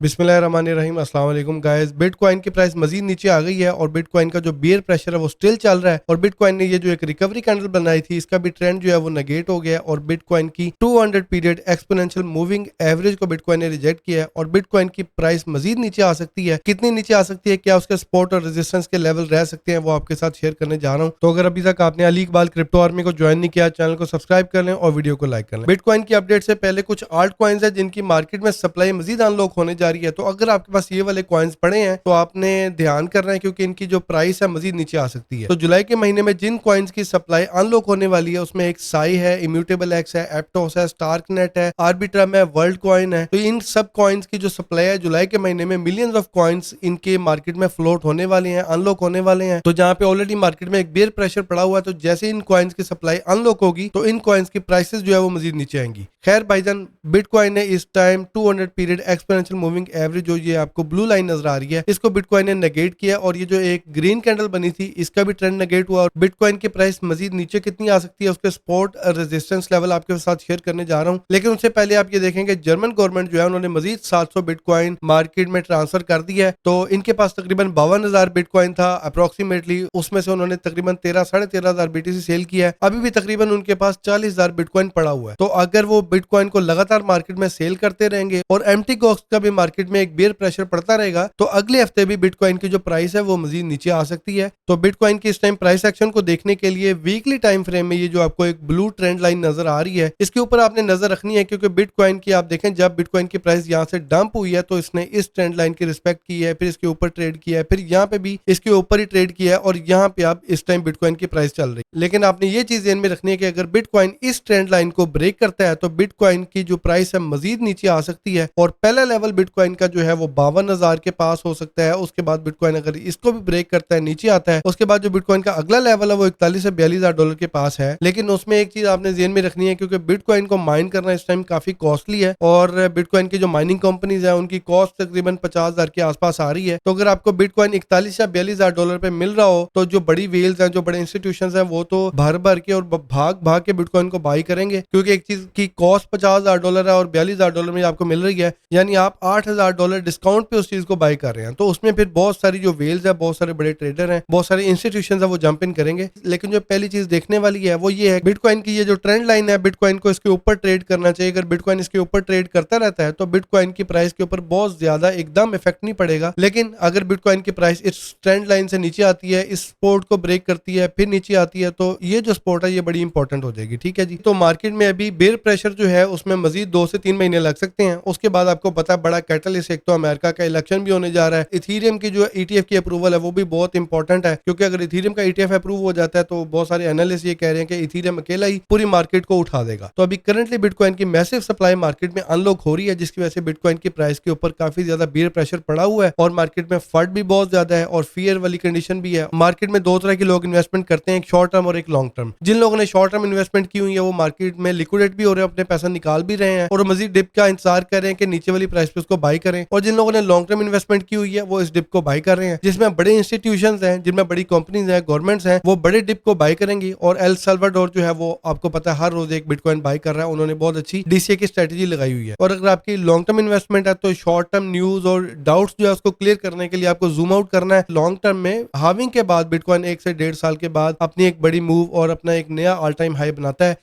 बिस्मिल्लाहिर्रहमानिर्रहीम अस्सलाम वालेकुम गाइस। बिटकॉइन की प्राइस मजीद नीचे आ गई है और बिटकॉइन का जो बियर प्रेशर है वो स्टिल चल रहा है और बिटकॉइन ने ये जो एक रिकवरी कैंडल बनाई थी इसका भी ट्रेंड जो है वो नेगेट हो गया है और बिटकॉइन की 200 पीरियड एक्सपोनेंशियल मूविंग एवरेज को बिटकॉइन ने रिजेक्ट किया है और बिटकॉइन की प्राइस मजीद नीचे आ सकती है। कितनी नीचे आ सकती है, क्या उसके सपोर्ट और रेजिस्टेंस के लेवल रह सकते हैं, वो आपके साथ शेयर करने जा रहा हूँ। तो अगर अभी तक आपने अली इकबाल क्रिप्टो आर्मी को ज्वाइन नहीं किया, चैनल को सब्सक्राइब कर लें और वीडियो को लाइक कर लें। बिटकॉइन की अपडेट से पहले कुछ आल्ट कॉइन्स है जिनकी मार्केट में सप्लाई मजीद अनलॉक होने जा रही है। तो अगर आपके पास ये वाले कॉइन्स पड़े हैं तो आपने ध्यान करना है क्योंकि इनकी जो प्राइस है मजीद नीचे आ सकती है। तो जुलाई के महीने में जिन कॉइन्स की सप्लाई अनलॉक होने वाली है उसमें एक साई है, इम्यूटेबल एक्स है, एप्टोस है, स्टार्कनेट है, आर्बिट्रम है, वर्ल्ड कॉइन है। तो इन सब कॉइन्स की जो सप्लाई है जुलाई के महीने में मिलियंस ऑफ कॉइन्स इनके मार्केट में फ्लोट होने वाले हैं, अनलॉक होने वाले हैं। तो जहां पे ऑलरेडी मार्केट में एक बेयर प्रेशर पड़ा हुआ है तो जैसे इन कॉइन्स की सप्लाई अनलॉक होगी तो इन कॉइन्स की प्राइसेस जो है वो मजीद नीचे आएंगी। खैर भाईजान, बिटकॉइन ने इस time 200 period exponential moving average जो ये आपको ब्लू लाइन नजर आ रही है इसको बिटकॉइन ने नेगेट किया और ये जो एक ग्रीन कैंडल बनी थी इसका भी ट्रेंड नेगेट हुआ और बिटकॉइन की प्राइस मजीद नीचे कितनी आ सकती है उसके सपोर्ट रेजिस्टेंस लेवल आपके साथ शेयर करने जा रहा हूँ। लेकिन उससे पहले आप ये देखेंगे जर्मन गवर्नमेंट जो है उन्होंने मजीद 700 बिटकॉइन मार्केट में ट्रांसफर कर दिया है। तो इनके पास तकरीबन 52,000 बिटकॉइन था अप्रोक्सीमेटली, उसमें से उन्होंने तकरीबन 13-13,500 बीटीसी सेल किया है। अभी भी तकरीबन उनके पास 40,000 बिटकॉइन पड़ा हुआ है। तो अगर वो बिटकॉइन को लगातार मार्केट में सेल करते रहेंगे और एम्प्टी कॉस्ट का भी मार्केट में एक बेयर प्रेशर पड़ता रहेगा तो अगले हफ्ते भी बिटकॉइन की जो प्राइस है वो मजीद नीचे आ सकती है। तो बिटकॉइन की इस टाइम प्राइस एक्शन को देखने के लिए वीकली टाइम फ्रेम में ये जो आपको एक ब्लू ट्रेंड लाइन नजर आ रही है इसके ऊपर आपने नजर रखनी है क्योंकि बिटकॉइन की आप देखें जब बिटकॉइन की प्राइस यहाँ से डंप हुई है तो इसने इस ट्रेंड लाइन की रिस्पेक्ट की है, फिर इसके ऊपर ट्रेड किया है, फिर यहाँ पे भी इसके ऊपर ही ट्रेड किया है और यहाँ पे आप इस टाइम बिटकॉइन की प्राइस चल रही है। लेकिन आपने ये चीज ध्यान में रखनी है कि अगर बिटकॉइन इस ट्रेंड लाइन को ब्रेक करता है तो बिटकॉइन की जो प्राइस है मजीद नीचे आ सकती है और पहला लेवल बिटकॉइन का जो है वो 52,000 के पास हो सकता है। उसके बाद बिटकॉइन अगर इसको भी ब्रेक करता है, नीचे आता है, उसके बाद जो बिटकॉइन का अगला लेवल है वो 41 से 42,000 डॉलर के पास है। लेकिन उसमें एक चीज आपने ध्यान में रखनी है क्योंकि बिटकॉइन को माइन करना इस टाइम काफी कॉस्टली है और बिटकॉइन की जो माइनिंग कंपनीज है उनकी कॉस्ट तकरीबन 50,000 के आसपास आ रही है। तो अगर आपको बिटकॉइन 41 या 42,000 डॉलर पे मिल रहा हो तो जो बड़ी वेल्स हैं, जो बड़े इंस्टीट्यूशन हैं, वो तो भर भर के और भाग भाग के बिटकॉइन को बाई करेंगे क्योंकि एक चीज की कॉस्ट 50,000 डॉलर है और 42,000 डॉलर में आपको मिल रही है, यानी आप 8,000 डॉलर डिस्काउंट पे उस चीज को बाई कर रहे हैं। तो उसमें फिर बहुत सारी जो वेल्स है, बहुत सारे बड़े ट्रेडर हैं, बहुत सारे इंस्टीट्यूशन है, वो जंप इन करेंगे। लेकिन जो पहली चीज देखने वाली है वो ये है बिटकॉइन की ये जो ट्रेंड लाइन है, बिटकॉइन को इसके ऊपर ट्रेड करना चाहिए। अगर बिटकॉइन इसके ऊपर ट्रेड करता रहता है तो बिटकॉइन की प्राइस के ऊपर बहुत ज्यादा एकदम इफेक्ट नहीं पड़ेगा। लेकिन अगर बिटकॉइन की प्राइस इस ट्रेंड लाइन से नीचे आती है, इस सपोर्ट को ब्रेक करती है, फिर नीचे आती है, तो ये जो सपोर्ट है ये बड़ी इंपॉर्टेंट हो जाएगी। ठीक है जी। तो मार्केट में अभी बेयर प्रेशर जो है उसमें मजीद 2 से 3 महीने लग सकते हैं। उसके बाद आपको पता है बड़ा कैटलिस्ट एक तो अमेरिका का इलेक्शन भी होने जा रहा है। इथीरियम की जो ईटीएफ की अप्रूवल है वो भी बहुत इंपॉर्टेंट है क्योंकि अगर इथीरियम का ईटीएफ अप्रूव हो जाता है तो बहुत सारे एनालिस्ट ये कह रहे हैं कि इथीरियम अकेला ही पूरी मार्केट को उठा देगा। तो अभी करंटली बिटकॉइन की मैसिव सप्लाई मार्केट में अनलॉक हो रही है जिसकी वजह से बिटकॉइन की प्राइस के ऊपर काफी ज्यादा बेयर प्रेशर पड़ा हुआ है और मार्केट में फंड भी बहुत ज्यादा है और फियर वाली कंडीशन भी है। मार्केट में दो तरह के लोग इन्वेस्टमेंट करते हैं, एक शॉर्ट टर्म और एक लॉन्ग टर्म। जिन लोगों ने शॉर्ट टर्म इन्वेस्टमेंट की हुई है वो मार्केट में लिक्विडेट भी हो रहे हैं, अपने पैसा निकाल भी रहे हैं और मजीद डिप का इंतजार कर रहे हैं कि नीचे वाली प्राइस पे उसको बाई करें। और जिन लोगों ने लॉन्ग टर्म इन्वेस्टमेंट की हुई है वो इस डिप को बाई कर रहे हैं, जिसमें बड़े इंस्टीट्यूशंस हैं, जिनमें बड़ी कंपनीज हैं, गवर्नमेंट्स हैं, वो बड़े डिप को बाई करेंगी। और एल साल्वाडोर जो है वो आपको पता है हर रोज एक बिटकॉइन बाई कर रहा है, उन्होंने बहुत अच्छी डीसीए की स्ट्रेटेजी लगाई हुई है। और अगर आपकी लॉन्ग टर्म इन्वेस्टमेंट है तो शॉर्ट टर्म न्यूज और डाउट्स जो है उसको क्लियर करने के लिए आपको जूम आउट करना है। लॉन्ग टर्म में हाविंग के बाद बिटकॉइन 1 से 1.5 साल के बाद अपनी एक बड़ी मूव और अपना एक नया ऑल टाइम हाई बनाता है।